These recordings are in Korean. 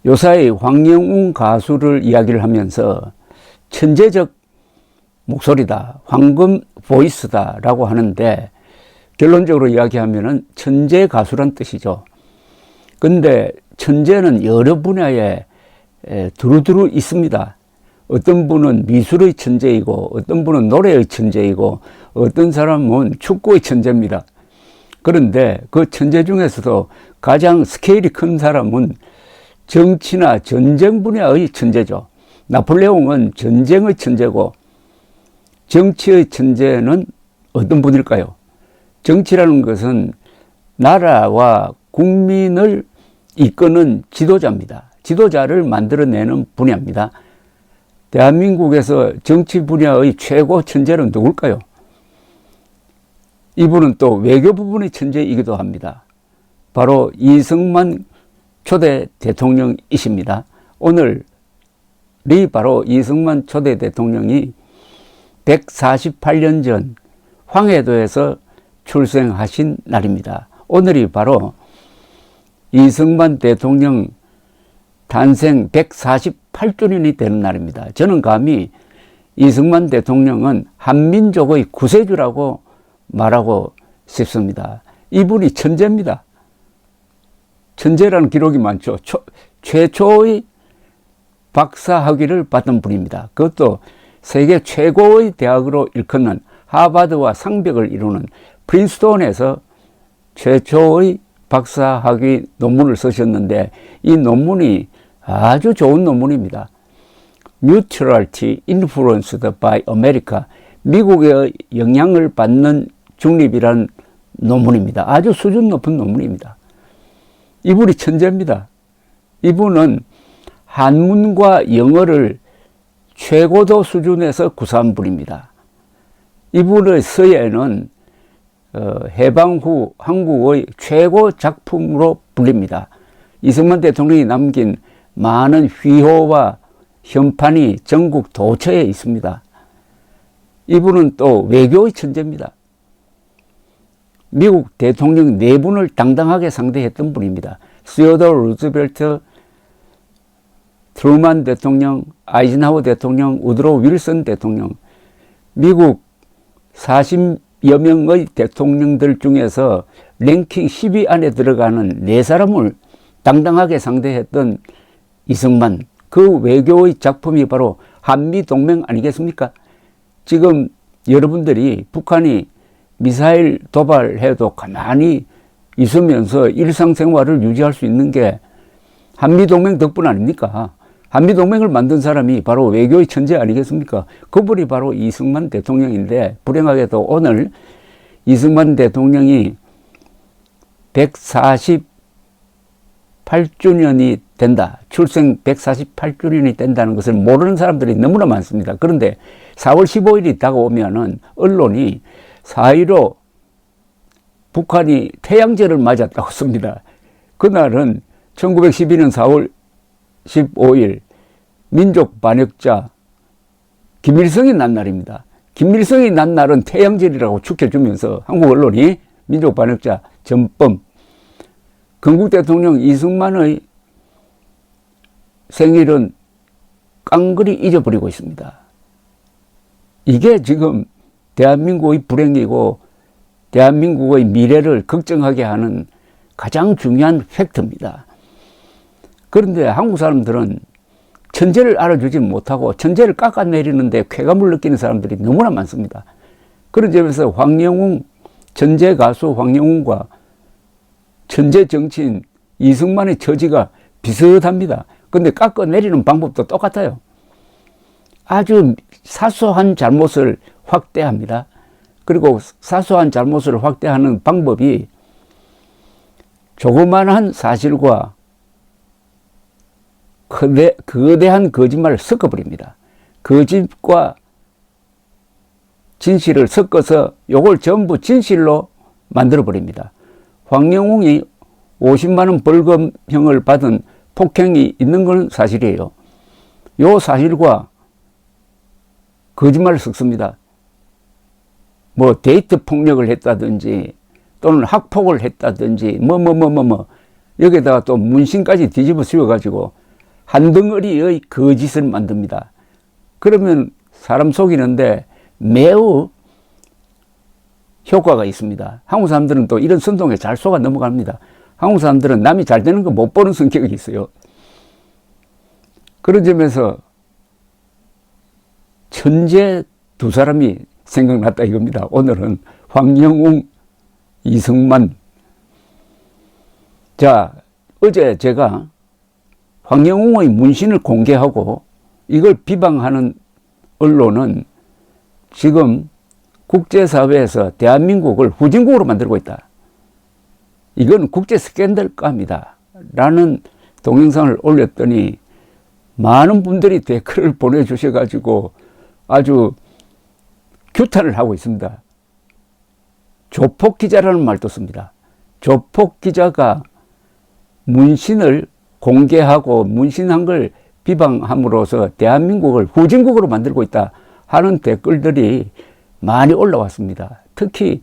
요사이 황영웅 가수를 이야기를 하면서 천재적 목소리다, 황금 보이스다 라고 하는데, 결론적으로 이야기하면은 천재 가수란 뜻이죠. 근데 천재는 여러 분야에 두루두루 있습니다. 어떤 분은 미술의 천재이고, 어떤 분은 노래의 천재이고, 어떤 사람은 축구의 천재입니다. 그런데 그 천재 중에서도 가장 스케일이 큰 사람은 정치나 전쟁 분야의 천재죠. 나폴레옹은 전쟁의 천재고, 정치의 천재는 어떤 분일까요? 정치라는 것은 나라와 국민을 이끄는 지도자입니다. 지도자를 만들어내는 분야입니다. 대한민국에서 정치 분야의 최고 천재는 누굴까요? 이분은 또 외교 부분의 천재이기도 합니다. 바로 이승만 초대 대통령이십니다. 오늘이 바로 이승만 초대 대통령이 148년 전 황해도에서 출생하신 날입니다. 오늘이 바로 이승만 대통령 탄생 148주년이 되는 날입니다. 저는 감히 이승만 대통령은 한민족의 구세주라고 말하고 싶습니다. 이분이 천재입니다. 천재라는 기록이 많죠. 최초의 박사 학위를 받은 분입니다. 그것도 세계 최고의 대학으로 일컫는 하버드와 상벽을 이루는 프린스톤에서 최초의 박사 학위 논문을 쓰셨는데, 이 논문이 아주 좋은 논문입니다. Neutrality Influenced by America, 미국의 영향을 받는 중립이라는 논문입니다. 아주 수준 높은 논문입니다. 이분이 천재입니다. 이분은 한문과 영어를 최고도 수준에서 구사한 분입니다. 이분의 서예는 해방 후 한국의 최고 작품으로 불립니다. 이승만 대통령이 남긴 많은 휘호와 현판이 전국 도처에 있습니다. 이분은 또 외교의 천재입니다. 미국 대통령 4분을 당당하게 상대했던 분입니다. 시어도어 루즈벨트, 트루만 대통령, 아이젠하워 대통령, 우드로 윌슨 대통령, 미국 40여 명의 대통령들 중에서 랭킹 10위 안에 들어가는 4사람을 당당하게 상대했던 이승만, 그 외교의 작품이 바로 한미동맹 아니겠습니까? 지금 여러분들이 북한이 미사일 도발해도 가만히 있으면서 일상생활을 유지할 수 있는 게 한미동맹 덕분 아닙니까? 한미동맹을 만든 사람이 바로 외교의 천재 아니겠습니까? 그분이 바로 이승만 대통령인데, 불행하게도 오늘 이승만 대통령이 148주년이 된다, 출생 148주년이 된다는 것을 모르는 사람들이 너무나 많습니다. 그런데 4월 15일이 다가오면은 언론이 4.15 북한이 태양절을 맞았다고 씁니다. 그날은 1912년 4월 15일 민족 반역자 김일성이 난 날입니다. 김일성이 난 날은 태양절이라고 축해주면서 한국 언론이 민족 반역자 전범, 건국 대통령 이승만의 생일은 깡그리 잊어버리고 있습니다. 이게 지금 대한민국의 불행이고 대한민국의 미래를 걱정하게 하는 가장 중요한 팩트입니다. 그런데 한국 사람들은 천재를 알아주지 못하고 천재를 깎아내리는데 쾌감을 느끼는 사람들이 너무나 많습니다. 그런 점에서 황영웅, 천재 가수 황영웅과 천재 정치인 이승만의 처지가 비슷합니다. 근데 깎아내리는 방법도 똑같아요. 아주 사소한 잘못을 확대합니다. 그리고 사소한 잘못을 확대하는 방법이 조그만한 사실과 거대한 거짓말을 섞어버립니다. 거짓과 진실을 섞어서 이걸 전부 진실로 만들어버립니다. 황영웅이 50만원 벌금형을 받은 폭행이 있는 건 사실이에요. 이 사실과 거짓말을 섞습니다. 뭐 데이트 폭력을 했다든지 또는 학폭을 했다든지 여기다가 또 문신까지 뒤집어 씌워가지고 한 덩어리의 거짓을 만듭니다. 그러면 사람 속이는데 매우 효과가 있습니다. 한국 사람들은 또 이런 선동에 잘 속아 넘어갑니다. 한국 사람들은 남이 잘 되는 거 못 보는 성격이 있어요. 그런 점에서 천재 두 사람이 생각났다 이겁니다. 오늘은 황영웅, 이승만. 자, 어제 제가 황영웅의 문신을 공개하고 이걸 비방하는 언론은 지금 국제사회에서 대한민국을 후진국으로 만들고 있다. 이건 국제 스캔들감이다. 라는 동영상을 올렸더니 많은 분들이 댓글을 보내주셔가지고 아주 규탄을 하고 있습니다. 조폭 기자라는 말도 씁니다. 조폭 기자가 문신을 공개하고 문신한 걸 비방함으로써 대한민국을 후진국으로 만들고 있다 하는 댓글들이 많이 올라왔습니다. 특히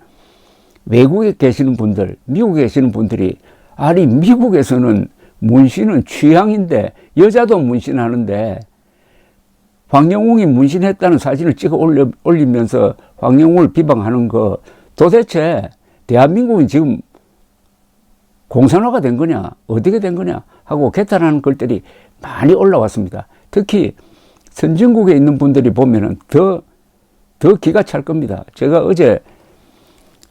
외국에 계시는 분들, 미국에 계시는 분들이 아니 미국에서는 문신은 취향인데 여자도 문신하는데 황영웅이 문신했다는 사진을 찍어 올리면서 황영웅을 비방하는 거 도대체 대한민국은 지금 공산화가 된 거냐 어떻게 된 거냐 하고 개탄하는 글들이 많이 올라왔습니다. 특히 선진국에 있는 분들이 보면은 더 기가 찰 겁니다. 제가 어제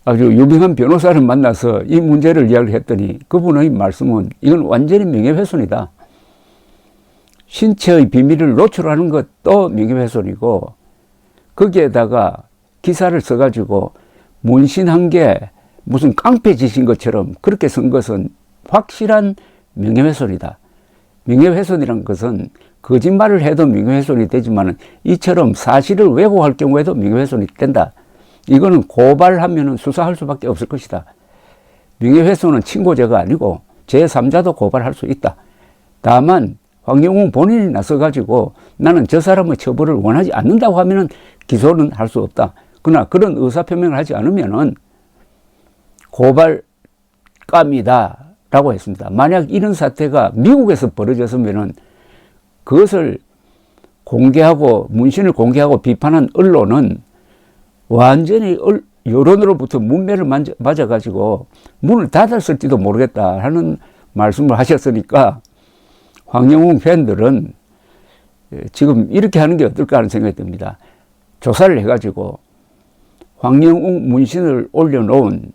아주 유명한 변호사를 만나서 이 문제를 이야기를 했더니 그분의 말씀은 이건 완전히 명예훼손이다. 신체의 비밀을 노출하는 것도 명예훼손이고 거기에다가 기사를 써가지고 문신한 게 무슨 깡패 짓인 것처럼 그렇게 쓴 것은 확실한 명예훼손이다. 명예훼손이란 것은 거짓말을 해도 명예훼손이 되지만 이처럼 사실을 왜곡할 경우에도 명예훼손이 된다. 이거는 고발하면 수사할 수밖에 없을 것이다. 명예훼손은 친고죄가 아니고 제3자도 고발할 수 있다. 다만 황영웅 본인이 나서가지고 나는 저 사람의 처벌을 원하지 않는다고 하면은 기소는 할 수 없다. 그러나 그런 의사표명을 하지 않으면은 고발감이다 라고 했습니다. 만약 이런 사태가 미국에서 벌어졌으면은 그것을 공개하고 문신을 공개하고 비판한 언론은 완전히 여론으로부터 문매를 맞아가지고 문을 닫았을지도 모르겠다 하는 말씀을 하셨으니까 황영웅 팬들은 지금 이렇게 하는 게 어떨까 하는 생각이 듭니다. 조사를 해가지고 황영웅 문신을 올려놓은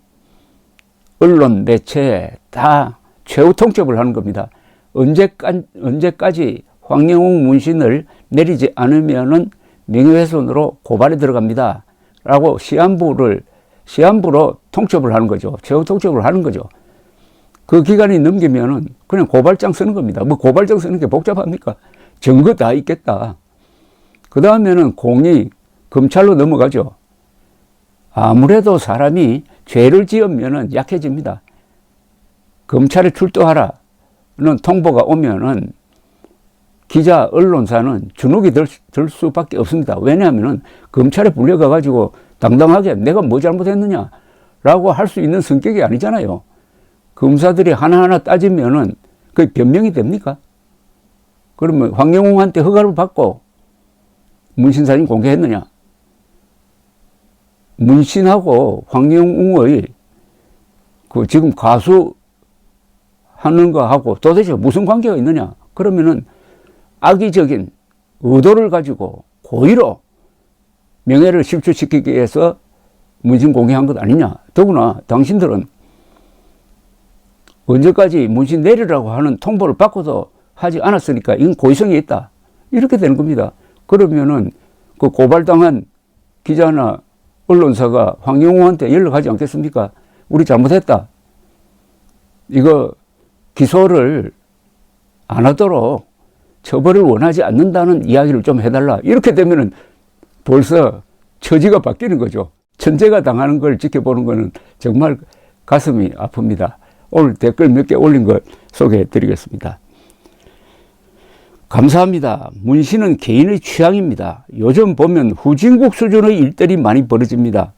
언론 매체에 다 최후 통첩을 하는 겁니다. 언제까지 황영웅 문신을 내리지 않으면은 명예훼손으로 고발이 들어갑니다. 라고 시한부로 통첩을 하는 거죠. 최후 통첩을 하는 거죠. 그 기간이 넘기면은 그냥 고발장 쓰는 겁니다. 뭐 고발장 쓰는 게 복잡합니까? 증거 다 있겠다. 그 다음에는 공이 검찰로 넘어가죠. 아무래도 사람이 죄를 지으면은 약해집니다. 검찰에 출두하라는 통보가 오면은 기자, 언론사는 주눅이 들 수밖에 없습니다. 왜냐하면은 검찰에 불려가가지고 당당하게 내가 뭐 잘못했느냐라고 할 수 있는 성격이 아니잖아요. 검사들이 하나하나 따지면은 그게 변명이 됩니까? 그러면 황영웅한테 허가를 받고 문신사진 공개했느냐? 문신하고 황영웅의 그 지금 가수 하는 거하고 도대체 무슨 관계가 있느냐? 그러면은 악의적인 의도를 가지고 고의로 명예를 실추시키기 위해서 문신 공개한 것 아니냐? 더구나 당신들은 언제까지 문신 내리라고 하는 통보를 받고도 하지 않았으니까 이건 고의성이 있다. 이렇게 되는 겁니다. 그러면은 그 고발당한 기자나 언론사가 황영웅한테 연락하지 않겠습니까? 우리 잘못했다. 이거 기소를 안 하도록 처벌을 원하지 않는다는 이야기를 좀 해달라. 이렇게 되면은 벌써 처지가 바뀌는 거죠. 천재가 당하는 걸 지켜보는 거는 정말 가슴이 아픕니다. 오늘 댓글 몇 개 올린 걸 소개해 드리겠습니다. 감사합니다. 문신은 개인의 취향입니다. 요즘 보면 후진국 수준의 일들이 많이 벌어집니다.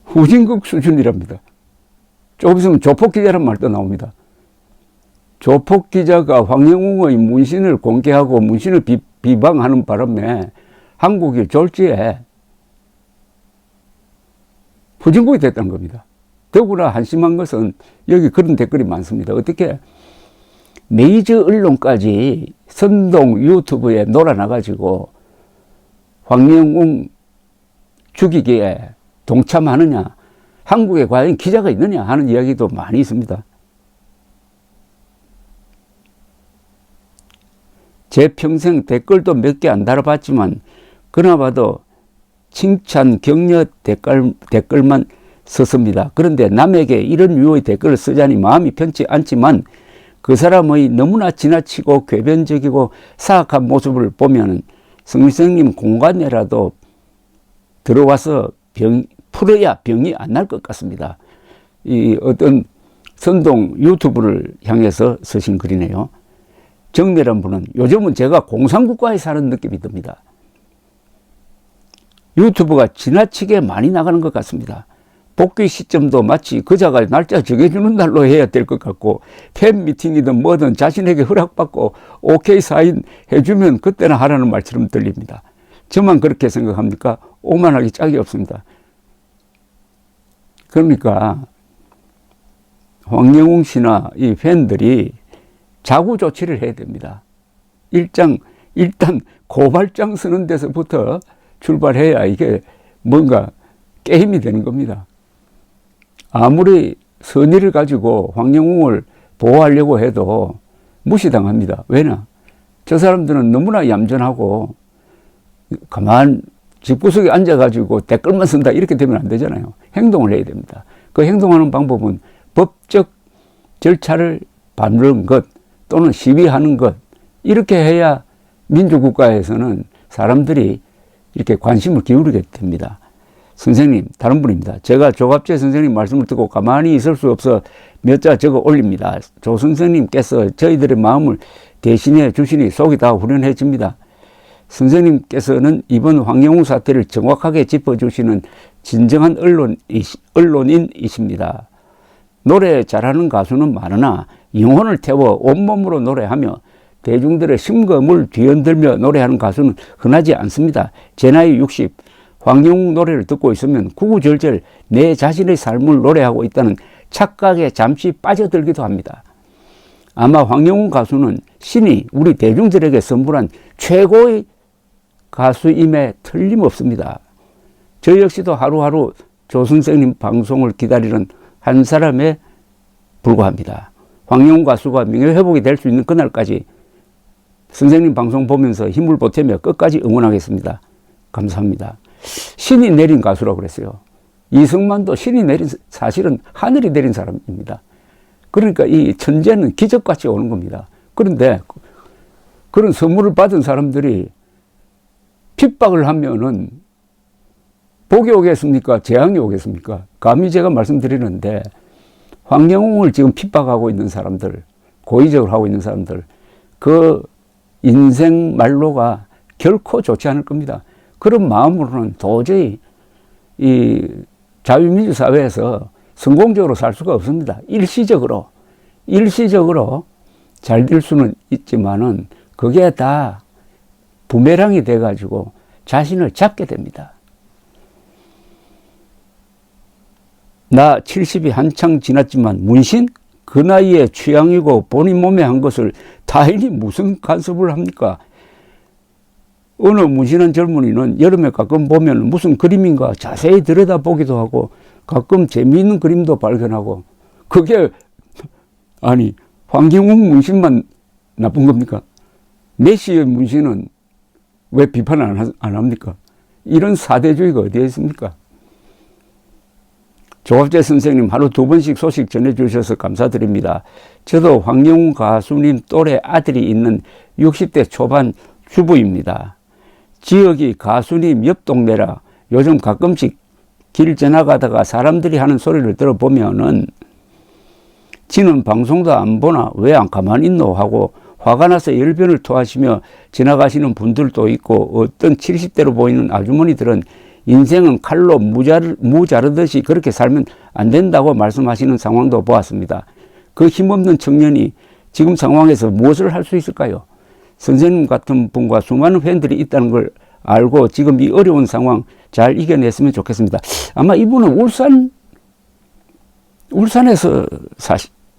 후진국 수준이랍니다. 조금 있으면 조폭 기자란 말도 나옵니다. 조폭 기자가 황영웅의 문신을 공개하고 문신을 비방하는 바람에 한국이 졸지에 후진국이 됐다는 겁니다. 더구나 한심한 것은 여기 그런 댓글이 많습니다. 어떻게 메이저 언론까지 선동 유튜브에 놀아나가지고 황영웅 죽이기에 동참하느냐, 한국에 과연 기자가 있느냐 하는 이야기도 많이 있습니다. 제 평생 댓글도 몇 개 안 달아봤지만 그나마도 칭찬 격려 댓글만 썼습니다. 그런데 남에게 이런 유의 댓글을 쓰자니 마음이 편치 않지만 그 사람의 너무나 지나치고 궤변적이고 사악한 모습을 보면 성생님 공간에라도 들어와서 풀어야 병이 안 날 것 같습니다. 이 어떤 선동 유튜브를 향해서 쓰신 글이네요. 정렬한 분은 요즘은 제가 공산국가에 사는 느낌이 듭니다. 유튜브가 지나치게 많이 나가는 것 같습니다. 복귀 시점도 마치 그자가 날짜 정해주는 날로 해야 될 것 같고 팬 미팅이든 뭐든 자신에게 허락받고 오케이 사인 해주면 그때나 하라는 말처럼 들립니다. 저만 그렇게 생각합니까? 오만하기 짝이 없습니다. 그러니까 황영웅 씨나 이 팬들이 자구 조치를 해야 됩니다. 일단 고발장 쓰는 데서부터 출발해야 이게 뭔가 게임이 되는 겁니다. 아무리 선의를 가지고 황영웅을 보호하려고 해도 무시당합니다. 왜냐? 저 사람들은 너무나 얌전하고 가만 집구석에 앉아가지고 댓글만 쓴다 이렇게 되면 안 되잖아요. 행동을 해야 됩니다. 그 행동하는 방법은 법적 절차를 밟는 것 또는 시위하는 것 이렇게 해야 민주국가에서는 사람들이 이렇게 관심을 기울이게 됩니다. 선생님, 다른 분입니다. 제가 조갑재 선생님 말씀을 듣고 가만히 있을 수 없어 몇 자 적어 올립니다. 조 선생님께서 저희들의 마음을 대신해 주시니 속이 다 후련해집니다. 선생님께서는 이번 황영웅 사태를 정확하게 짚어주시는 진정한 언론인이십니다. 노래 잘하는 가수는 많으나 영혼을 태워 온몸으로 노래하며 대중들의 심금을 뒤흔들며 노래하는 가수는 흔하지 않습니다. 제 나이 60, 황영웅 노래를 듣고 있으면 구구절절 내 자신의 삶을 노래하고 있다는 착각에 잠시 빠져들기도 합니다. 아마 황영웅 가수는 신이 우리 대중들에게 선물한 최고의 가수임에 틀림없습니다. 저 역시도 하루하루 조 선생님 방송을 기다리는 한 사람에 불과합니다. 황영웅 가수가 명예회복이 될 수 있는 그날까지 선생님 방송 보면서 힘을 보태며 끝까지 응원하겠습니다. 감사합니다. 신이 내린 가수라고 그랬어요. 이승만도 신이 내린, 사실은 하늘이 내린 사람입니다. 그러니까 이 천재는 기적같이 오는 겁니다. 그런데 그런 선물을 받은 사람들이 핍박을 하면은 복이 오겠습니까? 재앙이 오겠습니까? 감히 제가 말씀드리는데 황영웅을 지금 핍박하고 있는 사람들, 고의적으로 하고 있는 사람들, 그 인생 말로가 결코 좋지 않을 겁니다. 그런 마음으로는 도저히 이 자유민주 사회에서 성공적으로 살 수가 없습니다. 일시적으로 잘 될 수는 있지만은 그게 다 부메랑이 돼가지고 자신을 잡게 됩니다. 나 70이 한창 지났지만 문신? 그 나이에 취향이고 본인 몸에 한 것을 타인이 무슨 간섭을 합니까? 어느 문신한 젊은이는 여름에 가끔 보면 무슨 그림인가 자세히 들여다보기도 하고 가끔 재미있는 그림도 발견하고 그게 아니 황영웅 문신만 나쁜 겁니까? 메시의 문신은 왜 비판 안 합니까? 이런 사대주의가 어디에 있습니까? 조갑재 선생님 하루 2번씩 소식 전해주셔서 감사드립니다. 저도 황영웅 가수님 또래 아들이 있는 60대 초반 주부입니다. 지역이 가수님 옆 동네라 요즘 가끔씩 길 지나가다가 사람들이 하는 소리를 들어보면은 지는 방송도 안 보나 왜 안 가만히 있노 하고 화가 나서 열변을 토하시며 지나가시는 분들도 있고 어떤 70대로 보이는 아주머니들은 인생은 칼로 무자르듯이 그렇게 살면 안 된다고 말씀하시는 상황도 보았습니다. 그 힘없는 청년이 지금 상황에서 무엇을 할 수 있을까요? 선생님 같은 분과 수많은 팬들이 있다는 걸 알고 지금 이 어려운 상황 잘 이겨냈으면 좋겠습니다. 아마 이분은 울산에서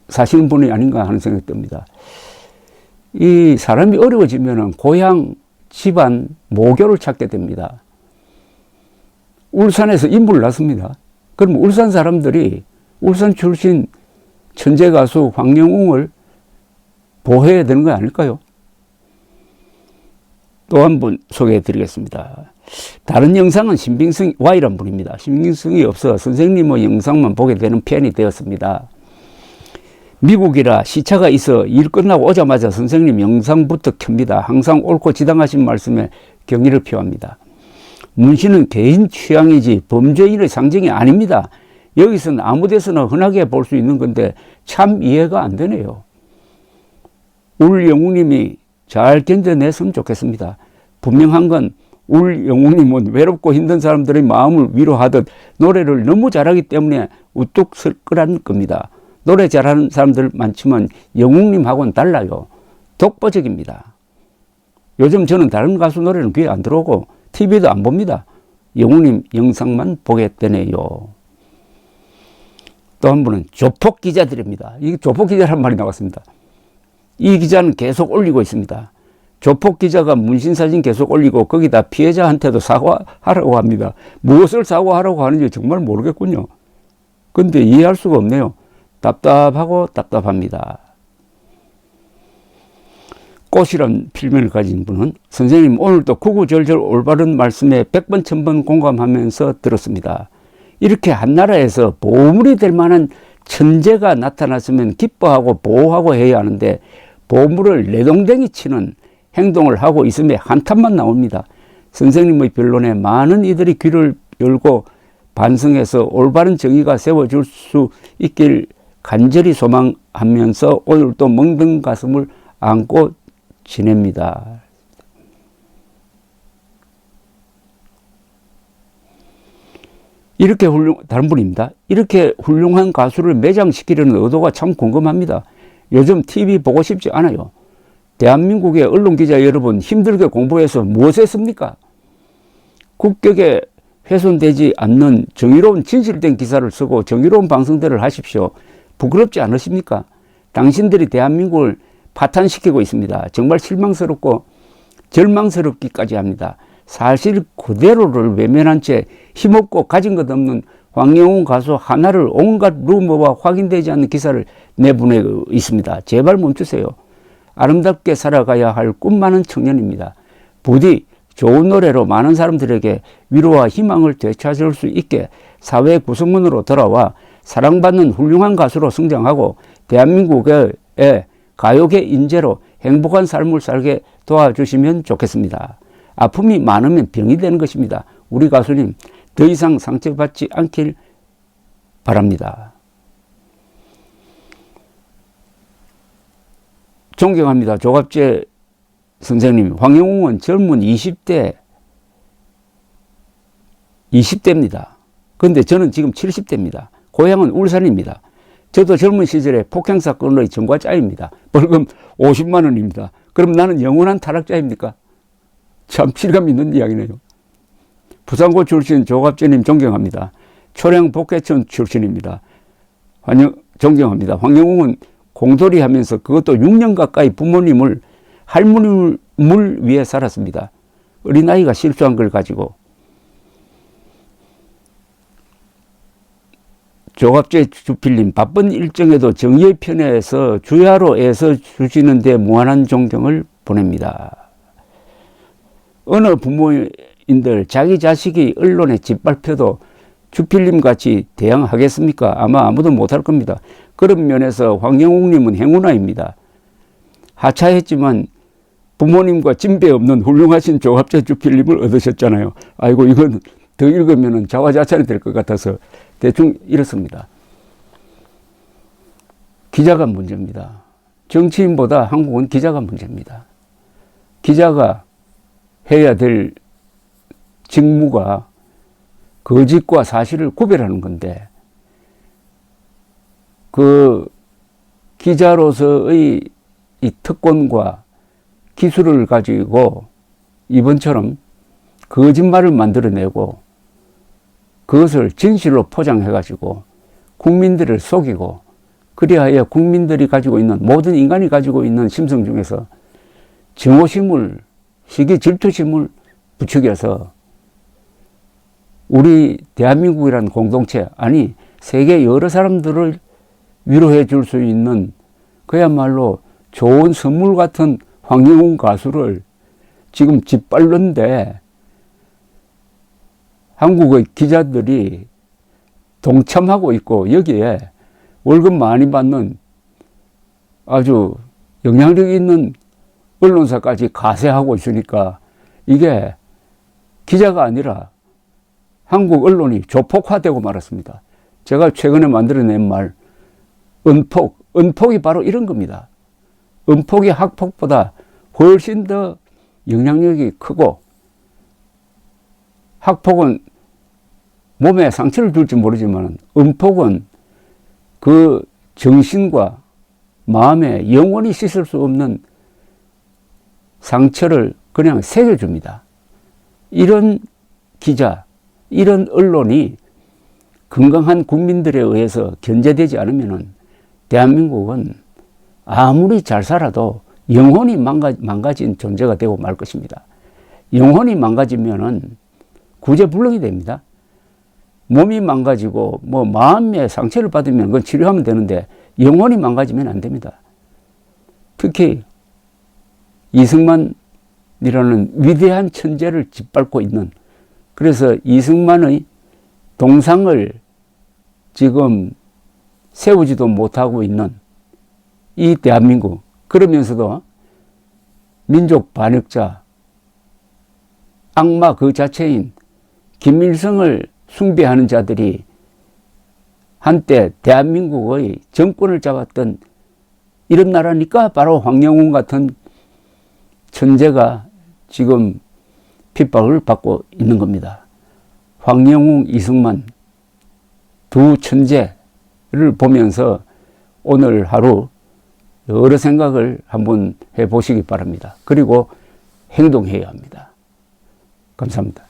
사시는 분이 아닌가 하는 생각이 듭니다. 이 사람이 어려워지면은 고향, 집안, 모교를 찾게 됩니다. 울산에서 인물을 낳습니다. 그럼 울산 사람들이 울산 출신 천재 가수 황영웅을 보호해야 되는 거 아닐까요? 또 한 분 소개해 드리겠습니다. 다른 영상은 신빙성 Y란 분입니다. 신빙성이 없어 선생님의 영상만 보게 되는 팬이 되었습니다. 미국이라 시차가 있어 일 끝나고 오자마자 선생님 영상부터 켭니다. 항상 옳고 지당하신 말씀에 경의를 표합니다. 문신은 개인 취향이지 범죄인의 상징이 아닙니다. 여기서는 아무 데서나 흔하게 볼 수 있는 건데 참 이해가 안 되네요. 울영웅님이 잘 견뎌냈으면 좋겠습니다. 분명한 건 울영웅님은 외롭고 힘든 사람들의 마음을 위로하듯 노래를 너무 잘하기 때문에 우뚝 설 거란 겁니다. 노래 잘하는 사람들 많지만 영웅님하고는 달라요. 독보적입니다. 요즘 저는 다른 가수 노래는 귀에 안 들어오고 TV도 안 봅니다. 영웅님 영상만 보게 되네요. 또 한 분은 조폭 기자들입니다. 이 조폭 기자란 말이 나왔습니다. 이 기자는 계속 올리고 있습니다. 조폭 기자가 문신사진 계속 올리고 거기다 피해자한테도 사과하라고 합니다. 무엇을 사과하라고 하는지 정말 모르겠군요. 근데 이해할 수가 없네요. 답답하고 답답합니다. 꽃이란 필명을 가진 분은 선생님 오늘도 구구절절 올바른 말씀에 100번 1000번 공감하면서 들었습니다. 이렇게 한나라에서 보물이 될 만한 천재가 나타났으면 기뻐하고 보호하고 해야 하는데 보물을 내동댕이 치는 행동을 하고 있음에 한탄만 나옵니다. 선생님의 변론에 많은 이들이 귀를 열고 반성해서 올바른 정의가 세워질 수 있길 간절히 소망하면서 오늘도 멍든 가슴을 안고 지냅니다. 이렇게 다른 분입니다. 이렇게 훌륭한 가수를 매장시키려는 의도가 참 궁금합니다. 요즘 TV 보고 싶지 않아요. 대한민국의 언론기자 여러분 힘들게 공부해서 무엇 했습니까? 국격에 훼손되지 않는 정의로운 진실된 기사를 쓰고 정의로운 방송들을 하십시오. 부끄럽지 않으십니까? 당신들이 대한민국을 파탄시키고 있습니다. 정말 실망스럽고 절망스럽기까지 합니다. 사실 그대로를 외면한 채 힘없고 가진 것 없는 황영웅 가수 하나를 온갖 루머와 확인되지 않는 기사를 내보내고 있습니다. 제발 멈추세요. 아름답게 살아가야 할 꿈 많은 청년입니다. 부디 좋은 노래로 많은 사람들에게 위로와 희망을 되찾을 수 있게 사회 구성원으로 돌아와 사랑받는 훌륭한 가수로 성장하고 대한민국의 가요계 인재로 행복한 삶을 살게 도와주시면 좋겠습니다. 아픔이 많으면 병이 되는 것입니다. 우리 가수님 더 이상 상처받지 않길 바랍니다. 존경합니다. 조갑재 선생님, 황영웅은 젊은 20대입니다. 그런데 저는 지금 70대입니다. 고향은 울산입니다. 저도 젊은 시절에 폭행사건의 전과자입니다. 벌금 50만 원입니다. 그럼 나는 영원한 타락자입니까? 참 실감 있는 이야기네요. 부산고 출신 조갑재님 존경합니다. 초량 복해촌 출신입니다. 존경합니다. 황영웅은 공돌이 하면서 그것도 6년 가까이 부모님을 할머님을 위해 살았습니다. 어린아이가 실수한 걸 가지고. 조갑재 주필님 바쁜 일정에도 정의의 편에서 주야로 애써 주시는데 무한한 존경을 보냅니다. 어느 부모인들 자기 자식이 언론에 짓밟혀도 주필님 같이 대항하겠습니까? 아마 아무도 못할 겁니다. 그런 면에서 황영웅님은 행운아입니다. 하차했지만 부모님과 진배 없는 훌륭하신 조갑재 주필님을 얻으셨잖아요. 아이고 이건 더 읽으면 자화자찬이 될 것 같아서 대충 이렇습니다. 기자가 문제입니다. 정치인보다 한국은 기자가 문제입니다. 기자가 해야 될 직무가 거짓과 사실을 구별하는 건데 그 기자로서의 이 특권과 기술을 가지고 이번처럼 거짓말을 만들어내고 그것을 진실로 포장해가지고 국민들을 속이고, 그리하여 국민들이 가지고 있는, 모든 인간이 가지고 있는 심성 중에서 증오심을, 시기 질투심을 부추겨서 우리 대한민국이라는 공동체, 아니 세계 여러 사람들을 위로해 줄 수 있는 그야말로 좋은 선물 같은 황영훈 가수를 지금 짓밟는데 한국의 기자들이 동참하고 있고, 여기에 월급 많이 받는 아주 영향력 있는 언론사까지 가세하고 있으니까 이게 기자가 아니라 한국 언론이 조폭화되고 말았습니다. 제가 최근에 만들어낸 말, 은폭. 은폭이 바로 이런 겁니다. 은폭이 학폭보다 훨씬 더 영향력이 크고, 학폭은 몸에 상처를 줄지 모르지만 은폭은 그 정신과 마음에 영원히 씻을 수 없는 상처를 그냥 새겨줍니다. 이런 기자, 이런 언론이 건강한 국민들에 의해서 견제되지 않으면 대한민국은 아무리 잘 살아도 영혼이 망가진 존재가 되고 말 것입니다. 영혼이 망가지면은 구제불능이 됩니다. 몸이 망가지고 뭐 마음에 상처를 받으면 그건 치료하면 되는데 영혼이 망가지면 안 됩니다. 특히 이승만이라는 위대한 천재를 짓밟고 있는, 그래서 이승만의 동상을 지금 세우지도 못하고 있는 이 대한민국, 그러면서도 민족 반역자, 악마 그 자체인 김일성을 숭배하는 자들이 한때 대한민국의 정권을 잡았던 이런 나라니까 바로 황영훈 같은 천재가 지금 핍박을 받고 있는 겁니다. 황영훈, 이승만 두 천재를 보면서 오늘 하루 여러 생각을 한번 해보시기 바랍니다. 그리고 행동해야 합니다. 감사합니다.